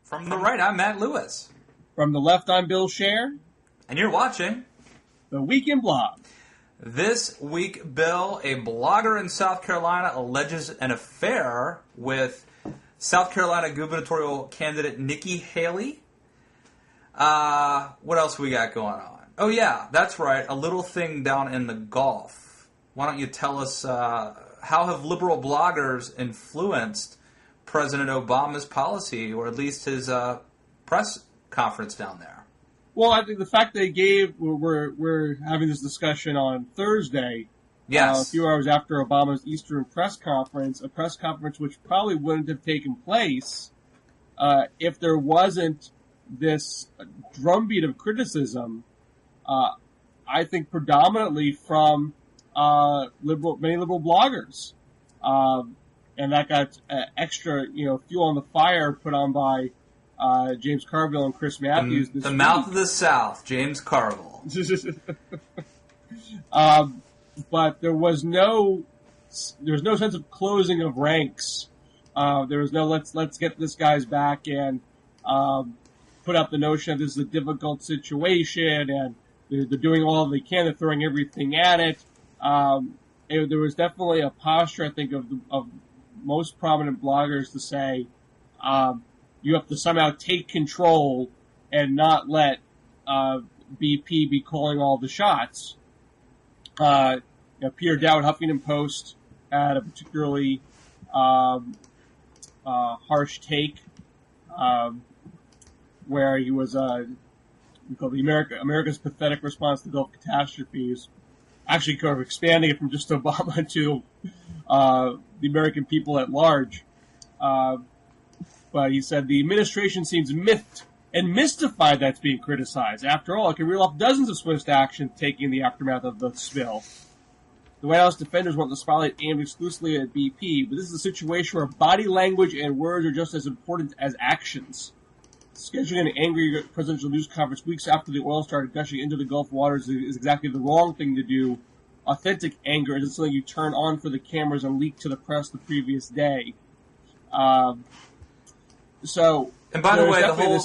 From the right, I'm Matt Lewis. From the left, I'm Bill Scher. And you're watching The Week in Blog. This week, Bill, a blogger in South Carolina alleges an affair with South Carolina gubernatorial candidate Nikki Haley. What else we got going on? Oh, yeah, that's right, a little thing down in the Gulf. Why don't you tell us how have liberal bloggers influenced President Obama's policy, or at least his press conference down there? Well, I think the fact they we're having this discussion on Thursday, yes, a few hours after Obama's Eastern press conference, a press conference which probably wouldn't have taken place if there wasn't this drumbeat of criticism, I think predominantly from many liberal bloggers. And that got extra, fuel on the fire put on by James Carville and Chris Matthews. The mouth of the South, James Carville. But there was no sense of closing of ranks. There was no let's get this guy's back and put up the notion that this is a difficult situation and they're doing all they can. They're throwing everything at it. There was definitely a posture, I think, of most prominent bloggers to say you have to somehow take control and not let BP be calling all the shots. Peter Dowd, Huffington Post, had a particularly harsh take where he was called America's pathetic response to Gulf catastrophes. Actually, kind of expanding it from just Obama to the American people at large. But he said the administration seems miffed and mystified that's being criticized. After all, it can reel off dozens of swift actions taken in the aftermath of the spill. The White House defenders want the spotlight aimed exclusively at BP, but this is a situation where body language and words are just as important as actions. Scheduling an angry presidential news conference weeks after the oil started gushing into the Gulf waters is exactly the wrong thing to do. Authentic anger isn't something you turn on for the cameras and leak to the press the previous day. And by the way, the whole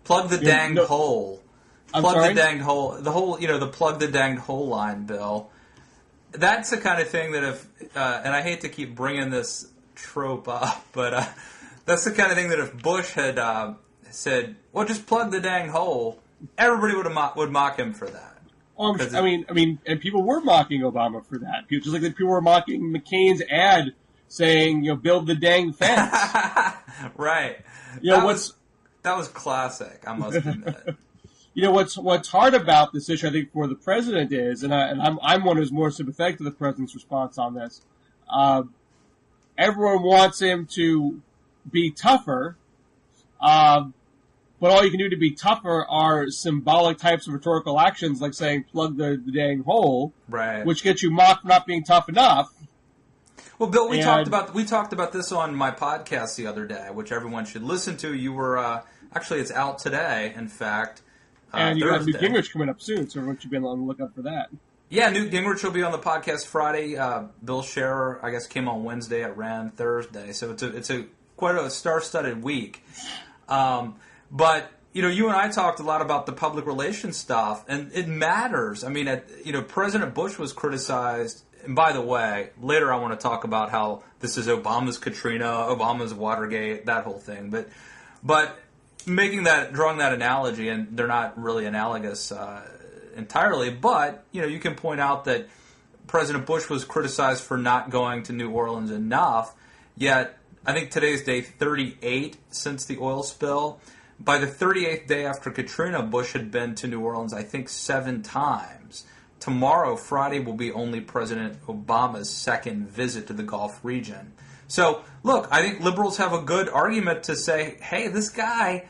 plug the danged hole. Plug the danged hole. The whole, the plug the danged hole line, Bill. That's the kind of thing that if, and I hate to keep bringing this trope up, but that's the kind of thing that if Bush had said, "Well, just plug the dang hole," everybody would mock him for that. Well, and people were mocking Obama for that. Just like people were mocking McCain's ad saying, "Build the dang fence." Right. That was classic, I must admit. What's hard about this issue, I think, for the president is, and I'm one who's more sympathetic to the president's response on this. Everyone wants him to be tougher, but all you can do to be tougher are symbolic types of rhetorical actions, like saying "plug the dang hole," right? Which gets you mocked for not being tough enough. Well, Bill, we talked about this on my podcast the other day, which everyone should listen to. You were actually, it's out today, in fact. And you Thursday. have Newt Gingrich coming up soon, so everyone should be on the lookout for that. Yeah, Newt Gingrich will be on the podcast Friday. Bill Scher, I guess, came on Wednesday. It ran Thursday, so it's quite a star-studded week. But you and I talked a lot about the public relations stuff, and it matters. I mean, President Bush was criticized. And by the way, later I want to talk about how this is Obama's Katrina, Obama's Watergate, that whole thing. But drawing that analogy, and they're not really analogous entirely, but you can point out that President Bush was criticized for not going to New Orleans enough. Yet, I think today's day 38 since the oil spill. By the 38th day after Katrina, Bush had been to New Orleans, I think, 7 times. Tomorrow, Friday, will be only President Obama's second visit to the Gulf region. So, look, I think liberals have a good argument to say, hey, this guy,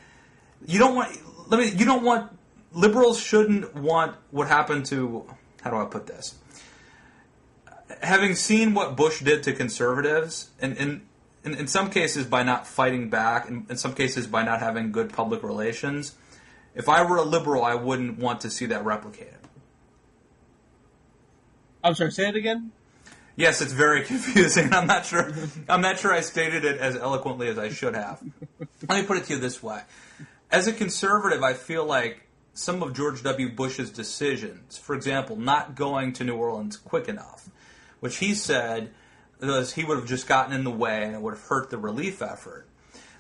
liberals shouldn't want what happened to, how do I put this? Having seen what Bush did to conservatives, and in some cases by not fighting back, in some cases by not having good public relations, if I were a liberal, I wouldn't want to see that replicated. I'm sorry, say it again? Yes, it's very confusing. I'm not sure I stated it as eloquently as I should have. Let me put it to you this way. As a conservative, I feel like some of George W. Bush's decisions, for example, not going to New Orleans quick enough, which he said was he would have just gotten in the way and it would have hurt the relief effort.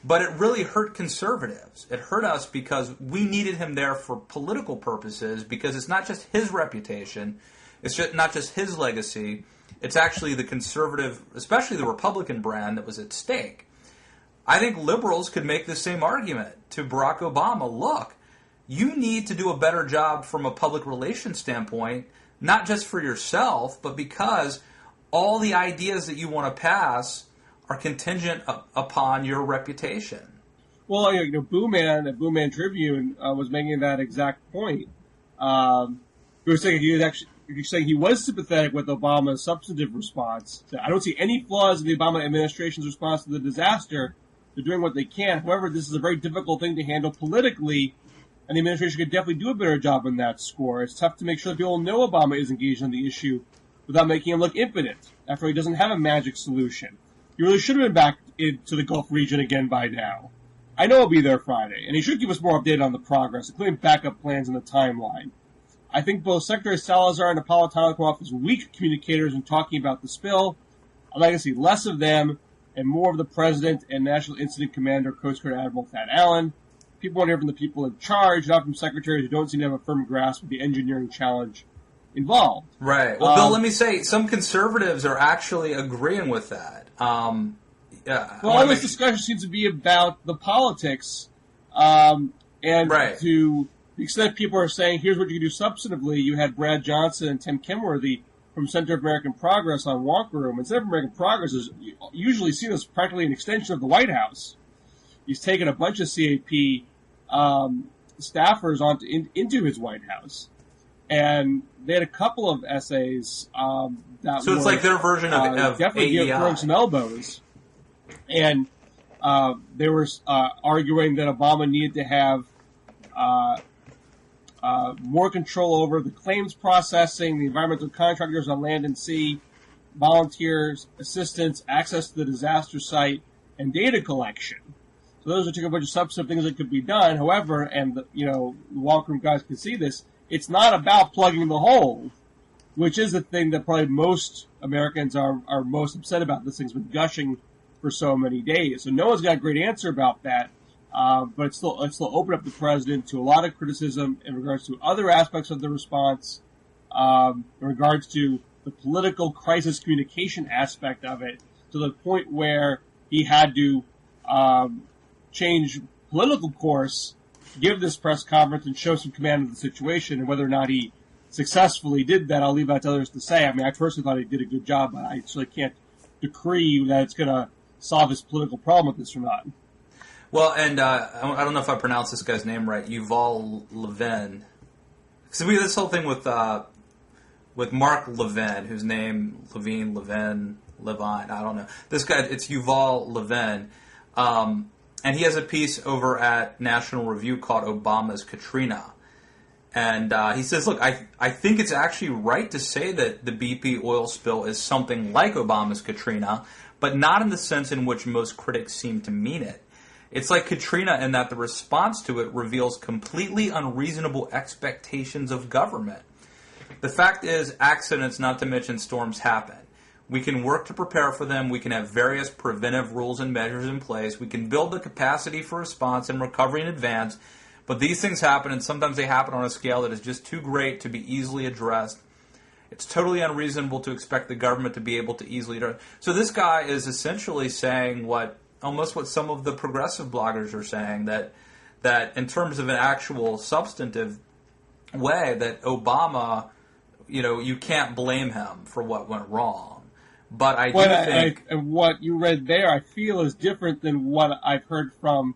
But it really hurt conservatives. It hurt us because we needed him there for political purposes, because it's not just his reputation, it's just not just his legacy, it's actually the conservative, especially the Republican brand that was at stake. I think liberals could make the same argument to Barack Obama. Look, you need to do a better job from a public relations standpoint, not just for yourself, but because all the ideas that you want to pass are contingent upon your reputation. Well, Booman at Booman Tribune was making that exact point. He was saying he was sympathetic with Obama's substantive response. So I don't see any flaws in the Obama administration's response to the disaster. They're doing what they can. However, this is a very difficult thing to handle politically, and the administration could definitely do a better job on that score. It's tough to make sure that people know Obama is engaged on the issue without making him look impotent. After all, he doesn't have a magic solution. He really should have been back into the Gulf region again by now. I know he'll be there Friday, and he should give us more update on the progress, including backup plans and the timeline. I think both Secretary Salazar and Napolitano come off as weak communicators in talking about the spill. I'd like to see less of them and more of the President and National Incident Commander, Coast Guard Admiral Thad Allen. People want to hear from the people in charge, not from secretaries who don't seem to have a firm grasp of the engineering challenge involved. Right. Well, Bill, let me say, some conservatives are actually agreeing with that. All this discussion seems to be about the politics, and right. To the extent people are saying, here's what you can do substantively, you had Brad Johnson and Tim Kenworthy from Center of American Progress on Wonka Room. And Center of American Progress is usually seen as practically an extension of the White House. He's taken a bunch of CAP staffers into his White House. And they had a couple of essays that so it's like their version of definitely AEI. Throwing some elbows. And they were arguing that Obama needed to have more control over the claims processing, the environmental contractors on land and sea, volunteers, assistance, access to the disaster site, and data collection. So those are a bunch of substantive things that could be done. However, and the Wonka Room guys can see this, it's not about plugging the hole, which is the thing that probably most Americans are most upset about. This thing's been gushing for so many days. So no one's got a great answer about that, but it's still opened up the president to a lot of criticism in regards to other aspects of the response, in regards to the political crisis communication aspect of it, to the point where he had to change political course, give this press conference and show some command of the situation, and whether or not he successfully did that, I'll leave that to others to say. I mean, I personally thought he did a good job, but I certainly can't decree that it's going to solve his political problem with this or not. Well, and I don't know if I pronounced this guy's name right, Yuval Levin. Because we had this whole thing with Mark Levin, whose name, Levine, I don't know. This guy, it's Yuval Levin. And he has a piece over at National Review called Obama's Katrina. And he says, look, I think it's actually right to say that the BP oil spill is something like Obama's Katrina, but not in the sense in which most critics seem to mean it. It's like Katrina in that the response to it reveals completely unreasonable expectations of government. The fact is, accidents, not to mention storms, happen. We can work to prepare for them. We can have various preventive rules and measures in place. We can build the capacity for response and recovery in advance. But these things happen, and sometimes they happen on a scale that is just too great to be easily addressed. It's totally unreasonable to expect the government to be able to easily address. So this guy is essentially saying almost what some of the progressive bloggers are saying, that in terms of an actual substantive way, that Obama, you can't blame him for what went wrong. But I do think... what you read there, I feel, is different than what I've heard from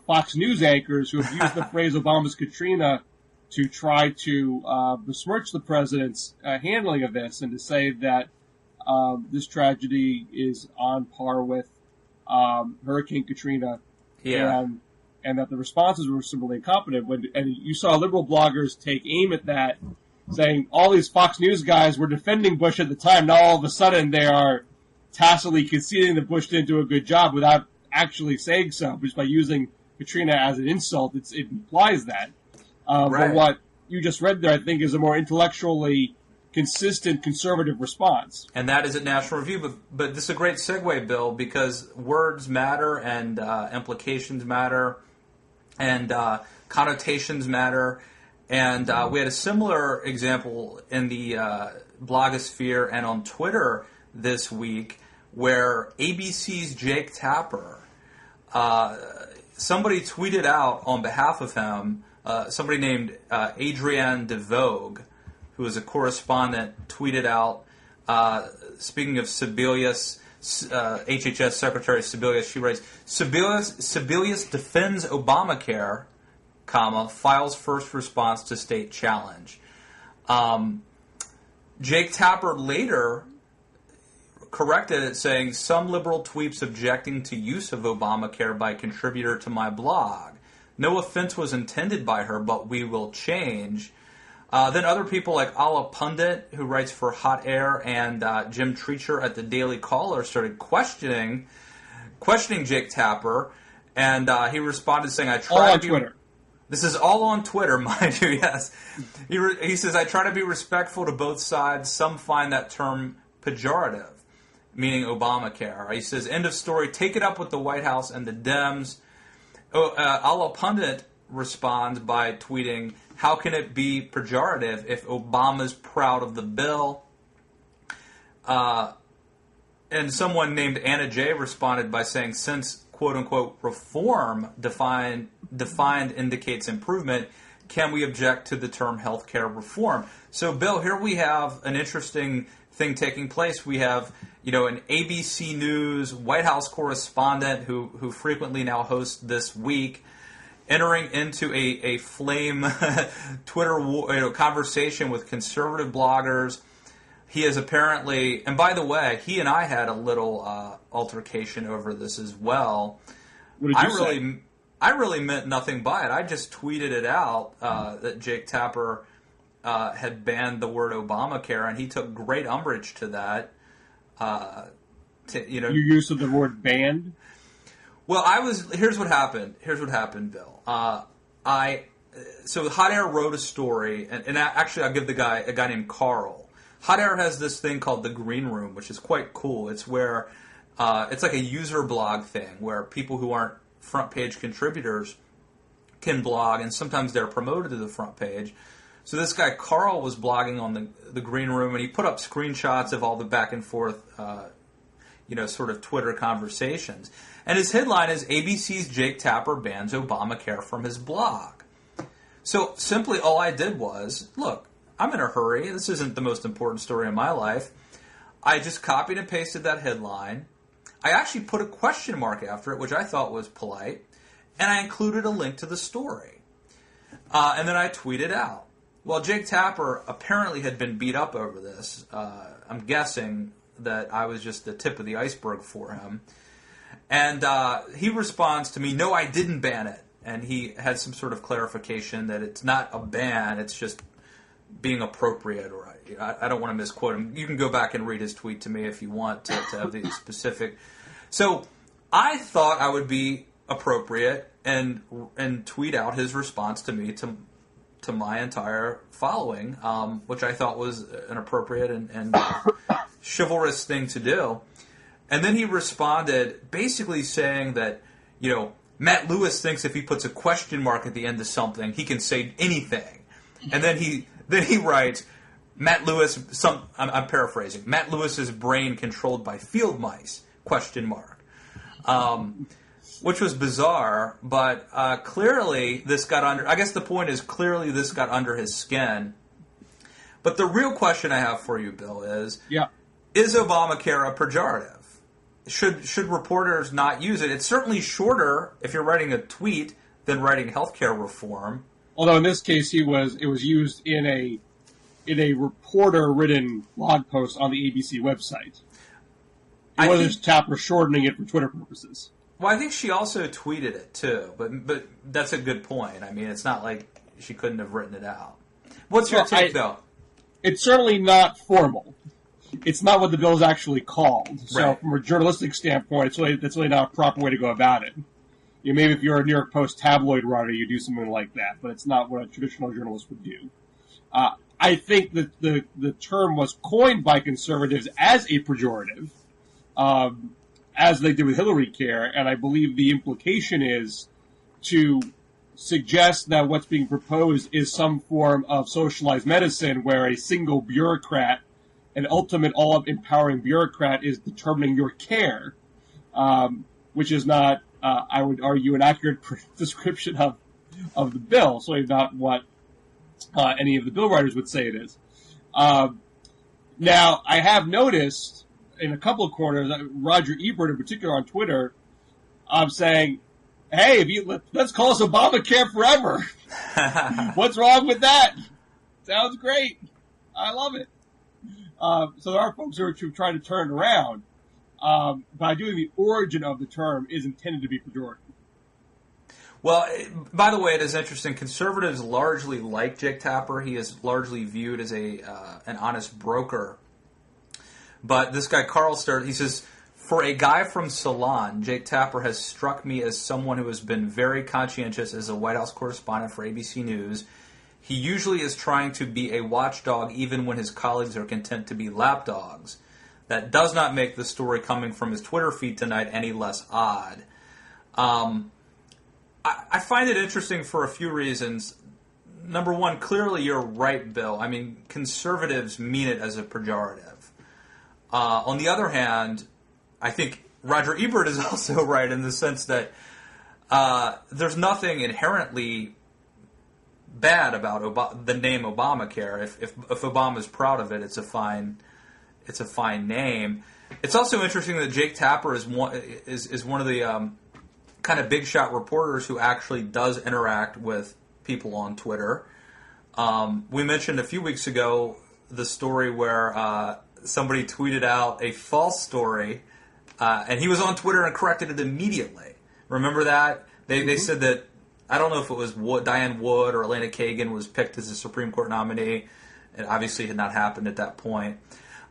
Fox News anchors who have used the phrase Obama's Katrina to try to besmirch the president's handling of this and to say that this tragedy is on par with Hurricane Katrina, and that the responses were similarly incompetent. And you saw liberal bloggers take aim at that, saying all these Fox News guys were defending Bush at the time. Now all of a sudden they are tacitly conceding that Bush didn't do a good job without actually saying so, just by using Katrina as an insult. It implies that. Right. But what you just read there, I think, is a more intellectually consistent conservative response. And that is at National Review. But this is a great segue, Bill, because words matter and implications matter and connotations matter. And we had a similar example in the blogosphere and on Twitter this week where ABC's Jake Tapper, somebody tweeted out on behalf of him, somebody named Adrienne DeVogue, who is a correspondent, tweeted out, speaking of Sebelius, HHS Secretary Sebelius, she writes, Sebelius defends Obamacare, comma, files first response to state challenge. Jake Tapper later corrected it, saying, some liberal tweets objecting to use of Obamacare by contributor to my blog. No offense was intended by her, but we will change. Then other people like Ala Pundit, who writes for Hot Air, and Jim Treacher at the Daily Caller started questioning Jake Tapper, and he responded saying, I try all to on be... Twitter. This is all on Twitter, mind you, yes. He says, I try to be respectful to both sides. Some find that term pejorative, meaning Obamacare. He says, end of story, take it up with the White House and the Dems. Ala Pundit responds by tweeting, how can it be pejorative if Obama's proud of the bill? And someone named Anna J. responded by saying, since quote-unquote reform defined indicates improvement, can we object to the term healthcare reform? So, Bill, here we have an interesting thing taking place. We have, an ABC News White House correspondent who frequently now hosts This Week, entering into a flame Twitter conversation with conservative bloggers. He is apparently, and by the way, he and I had a little altercation over this as well. What did you say? I really meant nothing by it. I just tweeted it out that Jake Tapper had banned the word Obamacare, and he took great umbrage to that. Your use of the word banned? Well, here's what happened. Bill. So Hot Air wrote a story, and actually I'll give a guy named Carl. Hot Air has this thing called the Green Room, which is quite cool. It's where it's like a user blog thing where people who aren't front page contributors can blog, and sometimes they're promoted to the front page. So this guy Carl was blogging on the Green Room, and he put up screenshots of all the back and forth, sort of Twitter conversations. And his headline is ABC's Jake Tapper bans Obamacare from his blog. So simply all I did was, look, I'm in a hurry. This isn't the most important story in my life. I just copied and pasted that headline. I actually put a question mark after it, which I thought was polite, and I included a link to the story. And then I tweeted out. Well, Jake Tapper apparently had been beat up over this. I'm guessing that I was just the tip of the iceberg for him. And he responds to me, no, I didn't ban it. And he had some sort of clarification that it's not a ban, it's just being appropriate. Or I don't want to misquote him. You can go back and read his tweet to me if you want to have the specific. So I thought I would be appropriate and tweet out his response to me to my entire following, which I thought was an appropriate and chivalrous thing to do. And then he responded basically saying that, Matt Lewis thinks if he puts a question mark at the end of something, he can say anything. And then he writes, Matt Lewis, I'm paraphrasing, Matt Lewis's brain controlled by field mice, question mark. Which was bizarre, but clearly this got under, I guess the point is clearly this got under his skin. But the real question I have for you, Bill, is Obamacare a pejorative? Should reporters not use it? It's certainly shorter if you're writing a tweet than writing healthcare reform. Although in this case, it was used in a reporter-written blog post on the ABC website. It wasn't Tapper shortening it for Twitter purposes. Well, I think she also tweeted it too, but that's a good point. I mean, it's not like she couldn't have written it out. What's your take, though? It's certainly not formal. it's not what the bill is actually called. So Right. from a journalistic standpoint, that's really not a proper way to go about it. Maybe if you're a New York Post tabloid writer, you do something like that, but it's not what a traditional journalist would do. I think that the term was coined by conservatives as a pejorative, as they did with Hillary Care, and I believe the implication is to suggest that what's being proposed is some form of socialized medicine where a single bureaucrat, an ultimate all-empowering bureaucrat, is determining your care, which is not, I would argue, an accurate description of the bill, so not what any of the bill writers would say it is. Now, I have noticed in a couple of corners, Roger Ebert in particular on Twitter, saying, hey, let's call us Obamacare forever. What's wrong with that? Sounds great. I love it. So there are folks who are trying to turn it around. But I do think the origin of the term is intended to be pejorative. Well, by the way, it is interesting. Conservatives largely like Jake Tapper. He is largely viewed as an honest broker. But this guy, Carl Sturt, he says, for a guy from Salon, Jake Tapper has struck me as someone who has been very conscientious as a White House correspondent for ABC News. He usually is trying to be a watchdog even when his colleagues are content to be lapdogs. That does not make the story coming from his Twitter feed tonight any less odd. I find it interesting for a few reasons. Number one, clearly you're right, Bill. I mean, conservatives mean it as a pejorative. On the other hand, I think Roger Ebert is also right in the sense that there's nothing inherently bad about the name Obamacare. If Obama's proud of it, it's a fine name. It's also interesting that Jake Tapper is one of the kind of big shot reporters who actually does interact with people on Twitter. We mentioned a few weeks ago the story where somebody tweeted out a false story, and he was on Twitter and corrected it immediately. Remember that? They said that, I don't know if it was Diane Wood or Elena Kagan was picked as a Supreme Court nominee. It obviously had not happened at that point.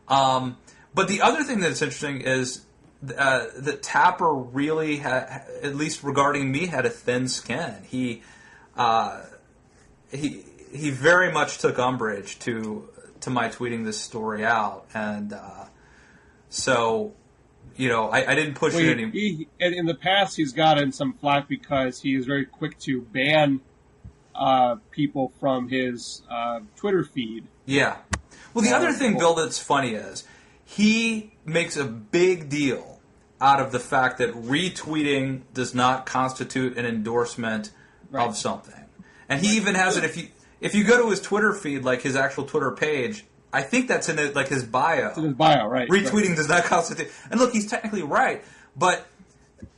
But the other thing that's interesting is that Tapper really, at least regarding me, had a thin skin. He very much took umbrage to my tweeting this story out, and so I didn't push it any. In the past, he's gotten some flack because he is very quick to ban people from his Twitter feed. Yeah. Well, the other thing, Bill, that's funny is he makes a big deal out of the fact that retweeting does not constitute an endorsement of something. And he even has it, if you go to his Twitter feed, like his actual Twitter page, I think that's in it, like his bio. It's in his bio, right. Retweeting does not constitute. And look, he's technically right. But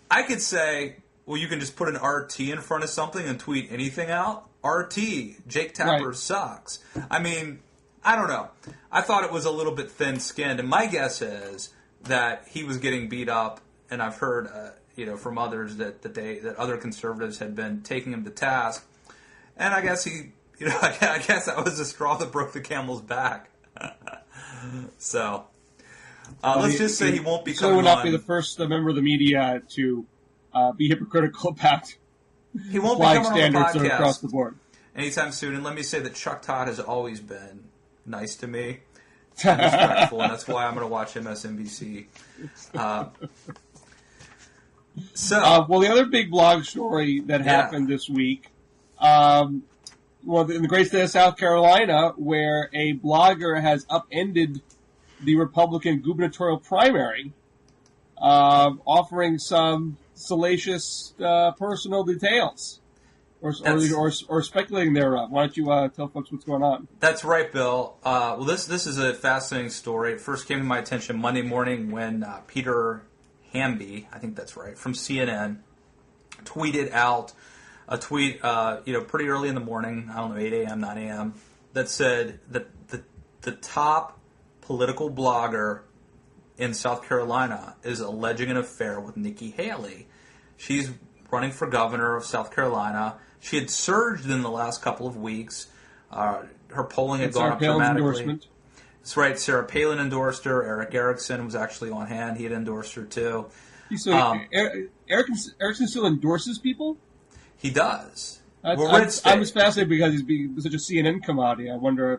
I could say, well, you can just put an RT in front of something and tweet anything out. RT, Jake Tapper sucks. I mean, I don't know. I thought it was a little bit thin-skinned. And my guess is that he was getting beat up, and I've heard from others that other conservatives had been taking him to task. And I guess I guess that was the straw that broke the camel's back. So let's just say he won't be coming on. He will not be the first member of the media to be hypocritical about he won't be coming standards on the podcast across the board anytime soon. And let me say that Chuck Todd has always been nice to me, and respectful, and that's why I'm going to watch MSNBC. Well, the other big blog story that happened this week. In the great state of South Carolina, where a blogger has upended the Republican gubernatorial primary, offering some salacious personal details or speculating thereof. Why don't you tell folks what's going on? That's right, Bill. Well, this is a fascinating story. It first came to my attention Monday morning when Peter Hamby, I think that's right, from CNN, tweeted out a tweet, pretty early in the morning, I don't know, 8 a.m., 9 a.m., that said that the top political blogger in South Carolina is alleging an affair with Nikki Haley. She's running for governor of South Carolina. She had surged in the last couple of weeks. Her polling had gone up dramatically. That's right. Sarah Palin endorsed her. Eric Erickson was actually on hand. He had endorsed her too. So Erickson still endorses people? He does. I was fascinated because he's such a CNN commodity. I wonder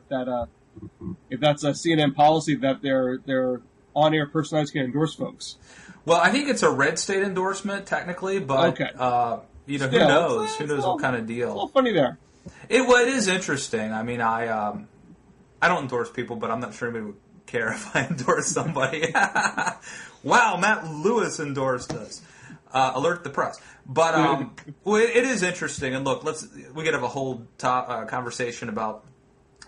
if that's a CNN policy that their on-air personalities can endorse folks. Well, I think it's a red state endorsement technically, but okay. Who knows? Who knows what kind of deal? It's a little funny there. It is interesting. I mean, I don't endorse people, but I'm not sure anybody would care if I endorse somebody. Wow, Matt Lewis endorsed us. Alert the press. But it is interesting. And look, we could have a whole conversation about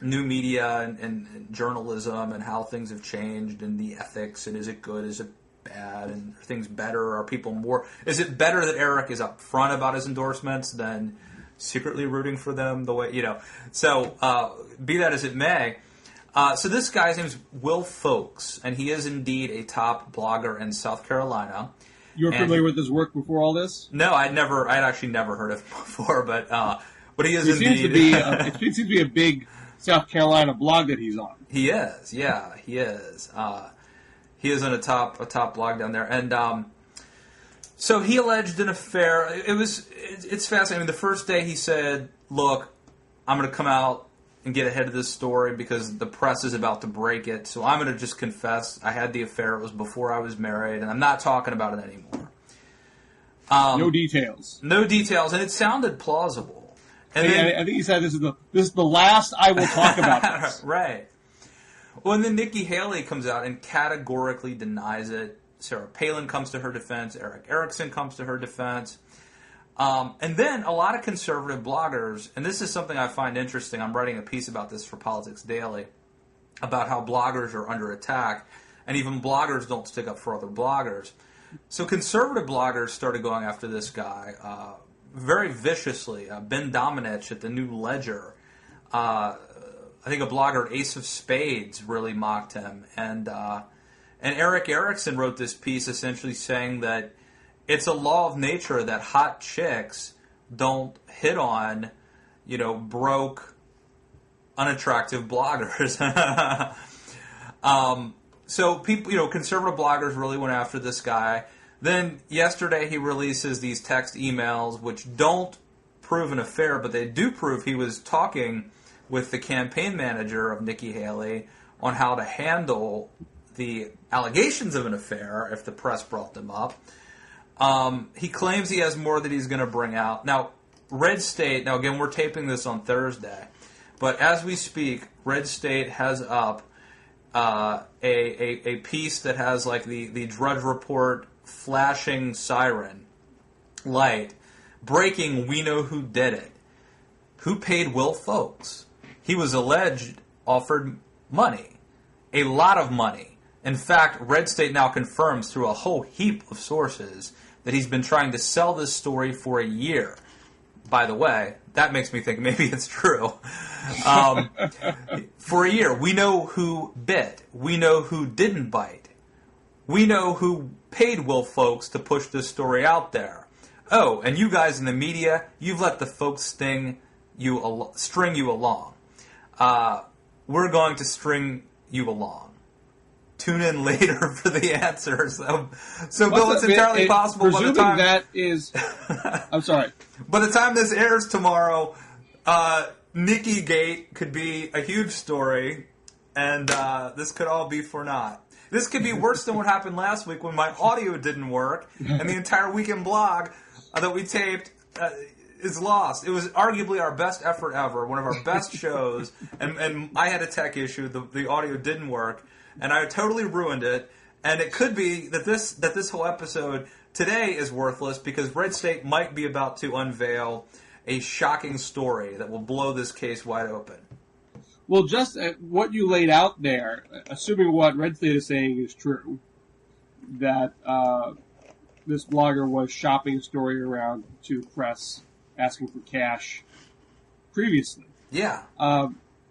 new media and journalism and how things have changed and the ethics and is it good, is it bad, and are things better? Are people more? Is it better that Eric is upfront about his endorsements than secretly rooting for them? The way So be that as it may. So this guy's name is Will Folks, and he is indeed a top blogger in South Carolina. You were familiar with his work before all this? No, I'd actually never heard of him before, but he is indeed. It seems to be a big South Carolina blog that he's on. He is, yeah, he is. He is on a top blog down there, and so he alleged an affair. It's fascinating. I mean, the first day he said, "Look, I'm going to come out and get ahead of this story because the press is about to break it. So I'm going to just confess I had the affair. It was before I was married, and I'm not talking about it anymore." No details. No details, and it sounded plausible. And I think he said this is the last I will talk about this. Right. Well, and then Nikki Haley comes out and categorically denies it. Sarah Palin comes to her defense. Eric Erickson comes to her defense. And then a lot of conservative bloggers, and this is something I find interesting. I'm writing a piece about this for Politics Daily, about how bloggers are under attack, and even bloggers don't stick up for other bloggers. So conservative bloggers started going after this guy very viciously. Ben Domenech at the New Ledger, I think a blogger, Ace of Spades, really mocked him. And Eric Erickson wrote this piece essentially saying that it's a law of nature that hot chicks don't hit on, broke, unattractive bloggers. So people, conservative bloggers really went after this guy. Then yesterday he releases these text emails which don't prove an affair, but they do prove he was talking with the campaign manager of Nikki Haley on how to handle the allegations of an affair if the press brought them up. He claims he has more that he's going to bring out. Now, Red State, again, we're taping this on Thursday, but as we speak, Red State has up a piece that has like the Drudge Report flashing siren light, breaking, we know who did it. Who paid Will Folks? He was alleged offered money, a lot of money. In fact, Red State now confirms through a whole heap of sources that he's been trying to sell this story for a year. By the way, that makes me think maybe it's true. For a year. We know who bit. We know who didn't bite. We know who paid Will Folks to push this story out there. Oh, and you guys in the media, you've let the folks string you along. We're going to string you along. Tune in later for the answers. So Bill, it's entirely possible by the time that is. I'm sorry. By the time this airs tomorrow, Nikki Gate could be a huge story, and this could all be for naught. This could be worse than what happened last week when my audio didn't work, and the entire weekend blog that we taped is lost. It was arguably our best effort ever, one of our best shows, and I had a tech issue. The audio didn't work, and I totally ruined it. And it could be that this whole episode today is worthless because Red State might be about to unveil a shocking story that will blow this case wide open. Well, just what you laid out there, assuming what Red State is saying is true, that this blogger was shopping a story around to press, asking for cash previously. Yeah.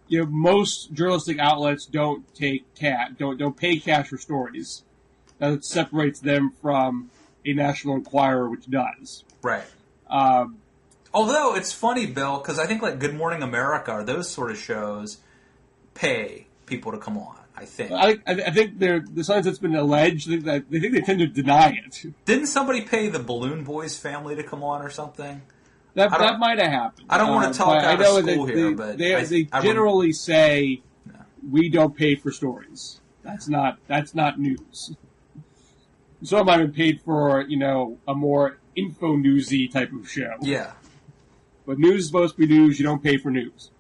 Most journalistic outlets don't take don't pay cash for stories. That separates them from a National Enquirer, which does. Right. Although it's funny, Bill, because I think like Good Morning America or those sort of shows pay people to come on. I think. I think the signs that's been alleged, they think they tend to deny it. Didn't somebody pay the Balloon Boys family to come on or something? That might have happened. I don't want to talk out of school here, but they generally say we don't pay for stories. That's not news. So I might have paid for a more info newsy type of show. Yeah, but news is supposed to be news. You don't pay for news.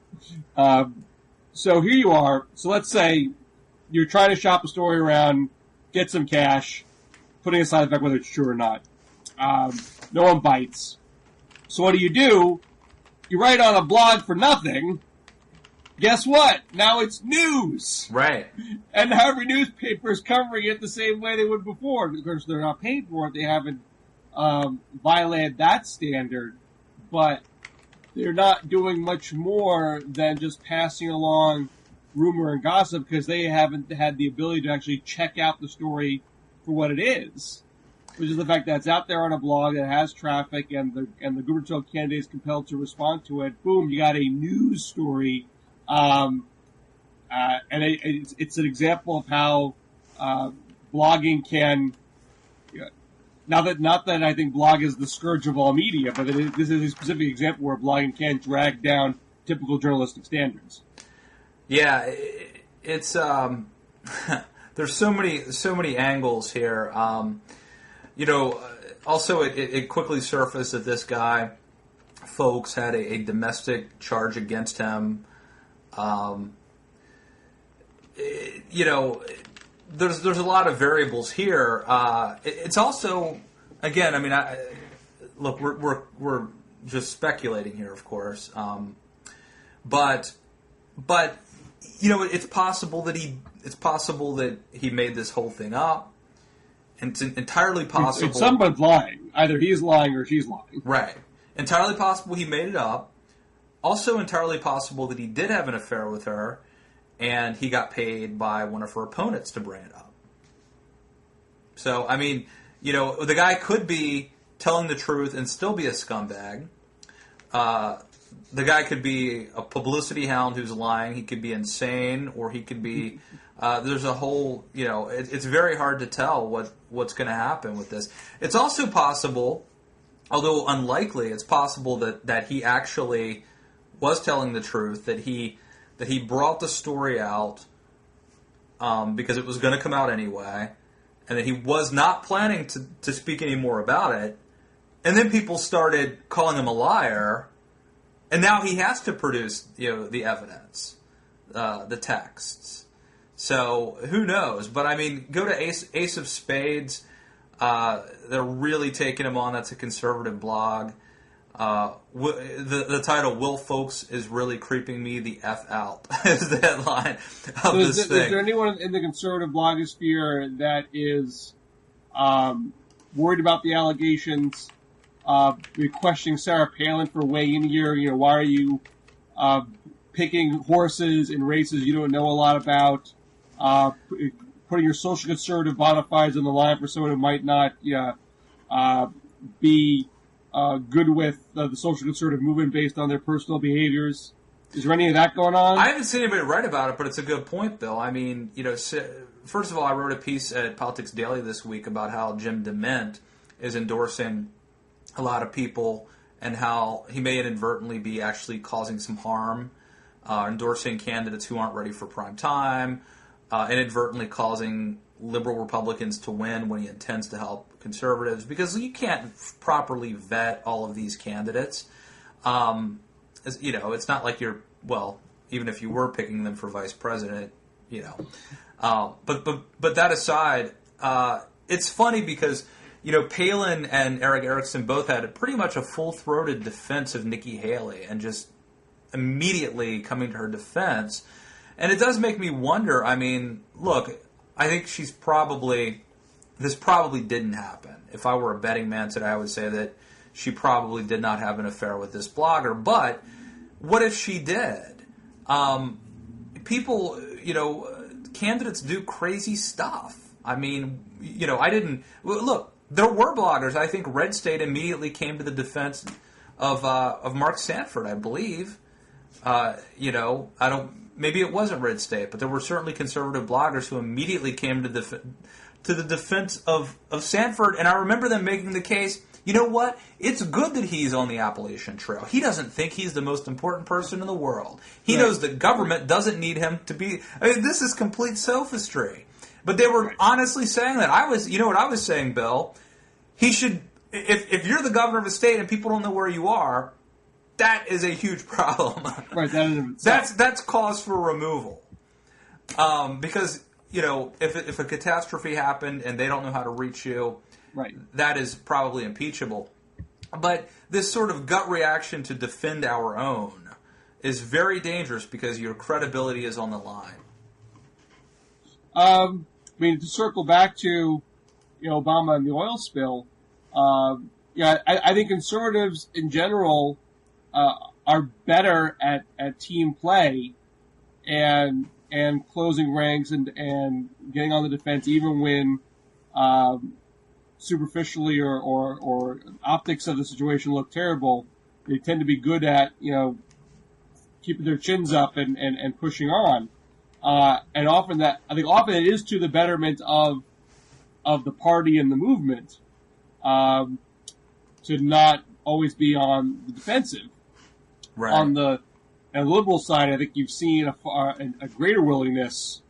So here you are. So let's say you're trying to shop a story around, get some cash, putting aside the fact whether it's true or not. No one bites. So what do? You write on a blog for nothing. Guess what? Now it's news. Right. And every newspaper is covering it the same way they would before. Of course, they're not paid for it. They haven't violated that standard. But they're not doing much more than just passing along rumor and gossip because they haven't had the ability to actually check out the story for what it is. Which is the fact that it's out there on a blog that has traffic and the gubernatorial candidate is compelled to respond to it. Boom, you got a news story. And it's an example of how blogging can. Not that I think blog is the scourge of all media, but this is a specific example where blogging can drag down typical journalistic standards. Yeah, it's there's so many angles here. Also it quickly surfaced that this guy, folks, had a domestic charge against him. There's a lot of variables here. It's also, again, I mean, look, we're just speculating here, of course. But it's possible that he made this whole thing up. And it's entirely possible. It's someone's lying. Either he's lying or she's lying. Right. Entirely possible he made it up. Also entirely possible that he did have an affair with her, and he got paid by one of her opponents to bring it up. So, I mean, the guy could be telling the truth and still be a scumbag. The guy could be a publicity hound who's lying. He could be insane, or he could be... there's a whole, it's very hard to tell what's going to happen with this. It's also possible, although unlikely, it's possible that he actually was telling the truth, that he brought the story out because it was going to come out anyway, and that he was not planning to speak any more about it, and then people started calling him a liar, and now he has to produce the evidence, the texts. So, who knows? But, I mean, go to Ace of Spades. They're really taking him on. That's a conservative blog. The title, Will Folks is Really Creeping Me the F Out, is the headline of this thing. Is there anyone in the conservative blogosphere that is worried about the allegations? You're questioning Sarah Palin for weighing in here. Why are you picking horses in races you don't know a lot about? Putting your social conservative bona fides on the line for someone who might not be good with the social conservative movement based on their personal behaviors. Is there any of that going on? I haven't seen anybody write about it, but it's a good point, Bill. I mean, first of all, I wrote a piece at Politics Daily this week about how Jim DeMint is endorsing a lot of people and how he may inadvertently be actually causing some harm, endorsing candidates who aren't ready for prime time, inadvertently causing liberal Republicans to win when he intends to help conservatives, because you can't properly vet all of these candidates. It's not like you're, even if you were picking them for vice president, but that aside, it's funny because, Palin and Eric Erickson both had pretty much a full-throated defense of Nikki Haley and just immediately coming to her defense. And it does make me wonder, I mean, look, I think this probably didn't happen. If I were a betting man today, I would say that she probably did not have an affair with this blogger. But what if she did? People, candidates do crazy stuff. I mean, look, there were bloggers. I think Red State immediately came to the defense of Mark Sanford, I believe. Maybe it wasn't red state, but there were certainly conservative bloggers who immediately came to the defense of Sanford, and I remember them making the case, you know what? It's good that he's on the Appalachian Trail. He doesn't think he's the most important person in the world. He knows that government doesn't need him to be... this is complete sophistry. But they were honestly saying that. You know what I was saying, Bill? He should... If you're the governor of a state and people don't know where you are, that is a huge problem. Right. That's cause for removal. Because, if a catastrophe happened and they don't know how to reach you... Right. That is probably impeachable. But this sort of gut reaction to defend our own is very dangerous because your credibility is on the line. To circle back to Obama and the oil spill, I think conservatives in general are better at team play and closing ranks and getting on the defense even when superficially or optics of the situation look terrible. They tend to be good at, keeping their chins up and pushing on. And often it is to the betterment of the party and the movement, to not always be on the defensive. Right. On the liberal side, I think you've seen a greater willingness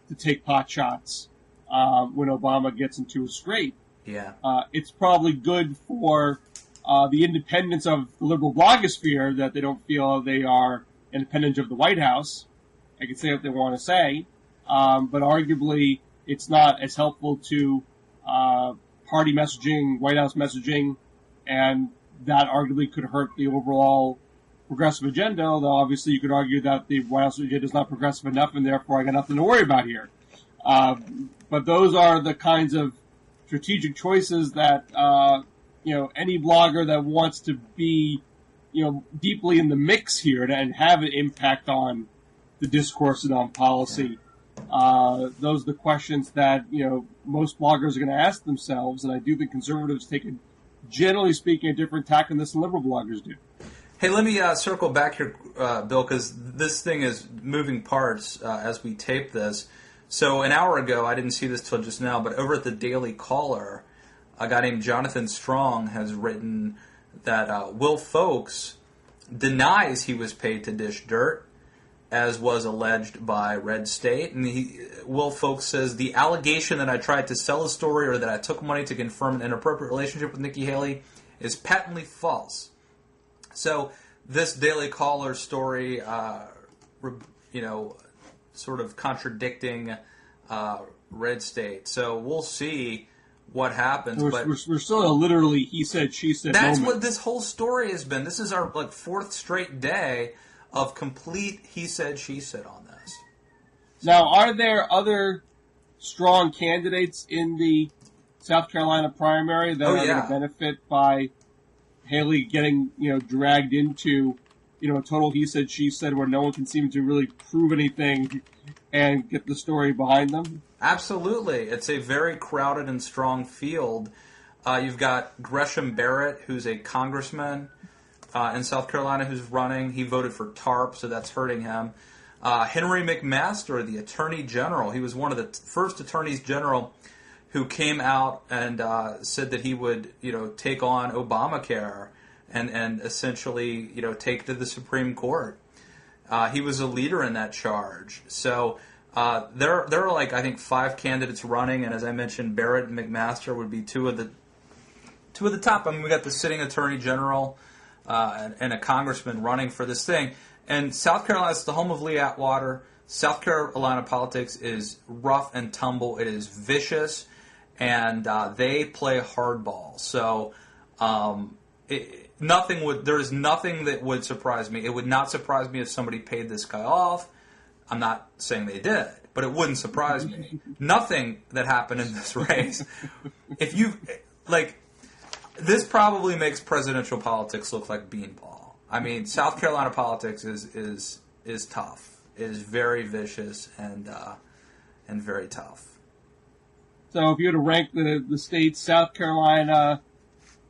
to take pot shots, when Obama gets into a scrape. Yeah. It's probably good for the independence of the liberal blogosphere that they don't feel they are independent of the White House. They can say what they want to say, but arguably it's not as helpful to party messaging, White House messaging, and that arguably could hurt the overall progressive agenda, although obviously you could argue that the White House agenda is not progressive enough and therefore I got nothing to worry about here. But those are the kinds of strategic choices that, any blogger that wants to be, deeply in the mix here and have an impact on the discourse and on policy. Those are the questions that, most bloggers are going to ask themselves. And I do think conservatives take, generally speaking, a different tack on this than liberal bloggers do. Hey, let me circle back here, Bill, because this thing is moving parts as we tape this. So an hour ago, I didn't see this till just now, but over at the Daily Caller, a guy named Jonathan Strong has written that Will Folks denies he was paid to dish dirt, as was alleged by Red State. And Will Folks says, the allegation that I tried to sell a story or that I took money to confirm an inappropriate relationship with Nikki Haley is patently false. So this Daily Caller story, sort of contradicting Red State. So we'll see what happens. We're still in a literally he said, she said That's moment. what this whole story has been. This is our fourth straight day of complete he said, she said on this. Now, are there other strong candidates in the South Carolina primary that are going to benefit by Haley getting, dragged into a total he said, she said, where no one can seem to really prove anything and get the story behind them? Absolutely. It's a very crowded and strong field. You've got Gresham Barrett, who's a congressman in South Carolina who's running. He voted for TARP, so that's hurting him. Henry McMaster, the attorney general. He was one of the first attorneys general who came out and said that he would, take on Obamacare and essentially, take to the Supreme Court. He was a leader in that charge. So there are I think 5 candidates running, and as I mentioned, Barrett and McMaster would be two of the top. I mean, we got the sitting attorney general and a congressman running for this thing. And South Carolina is the home of Lee Atwater. South Carolina politics is rough and tumble. It is vicious, and they play hardball. So there is nothing that would surprise me. It would not surprise me if somebody paid this guy off. I'm not saying they did, but it wouldn't surprise me. Nothing that happened in this race. If you this probably makes presidential politics look like beanball. I mean, South Carolina politics is tough. It is very vicious and very tough. So if you were to rank the states, South Carolina,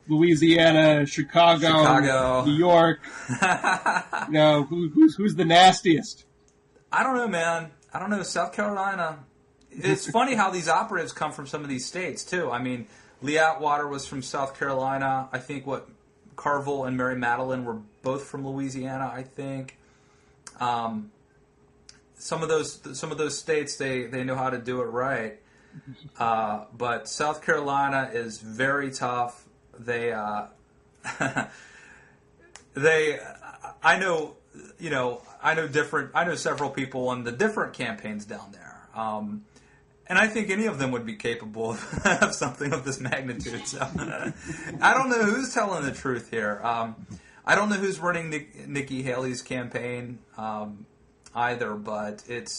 Louisiana, Chicago, New York. Who's the nastiest? I don't know, man. I don't know. South Carolina. It's funny how these operatives come from some of these states, too. I mean, Lee Atwater was from South Carolina. I think Carville and Mary Madeline were both from Louisiana, I think. Some of those states, they know how to do it right. But South Carolina is very tough. I know several people on the different campaigns down there. And I think any of them would be capable of something of this magnitude. So I don't know who's telling the truth here. I don't know who's running Nikki Haley's campaign either, but it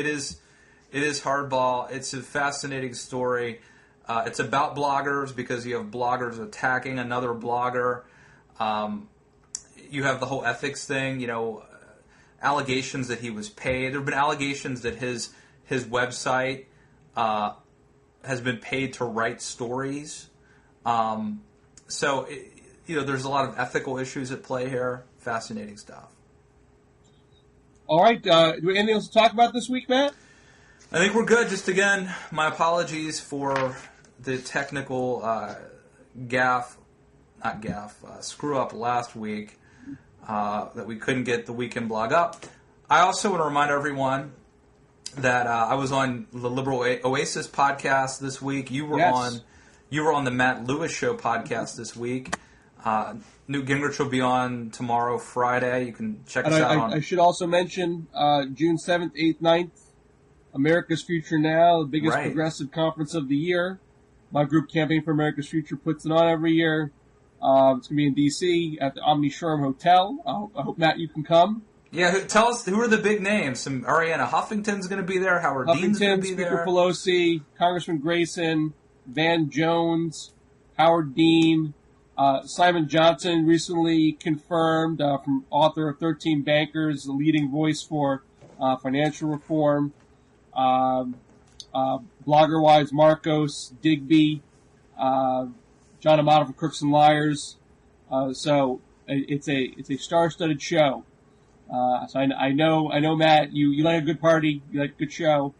is hardball. It's a fascinating story. It's about bloggers because you have bloggers attacking another blogger. You have the whole ethics thing, allegations that he was paid. There have been allegations that his website has been paid to write stories. So, there's a lot of ethical issues at play here. Fascinating stuff. All right. Do we have anything else to talk about this week, Matt? I think we're good. Just again, my apologies for the technical screw up last week that we couldn't get the weekend blog up. I also want to remind everyone that I was on the Liberal Oasis podcast this week. You were on the Matt Lewis Show podcast this week. Newt Gingrich will be on tomorrow, Friday. You can check us out. I should also mention June 7th, 8th, 9th, America's Future Now, the biggest progressive conference of the year. My group, Campaign for America's Future, puts it on every year. It's going to be in D.C. at the Omni Sherm Hotel. I hope, Matt, you can come. Yeah, tell us who are the big names. Some Arianna Huffington's going to be there. Howard Dean's going to be Speaker there. Pelosi, Congressman Grayson, Van Jones, Howard Dean, Simon Johnson recently confirmed from author of 13 Bankers, the leading voice for financial reform. Blogger-wise, Marcos, Digby, John Amato from Crooks and Liars. So it's a star-studded show. So I know, Matt, you like a good party, you like a good show.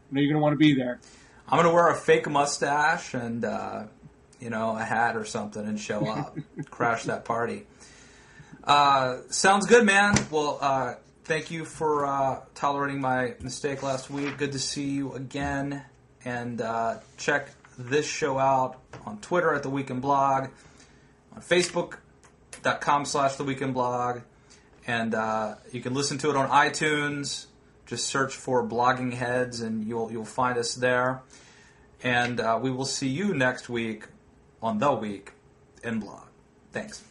I know you're going to want to be there. I'm going to wear a fake mustache and, a hat or something and show up. Crash that party. Sounds good, man. Well, thank you for tolerating my mistake last week. Good to see you again. And check this show out on Twitter at The Weekend Blog, on Facebook.com/The Weekend Blog. And you can listen to it on iTunes. Just search for Blogging Heads and you'll find us there. And we will see you next week on The Week in Blog. Thanks.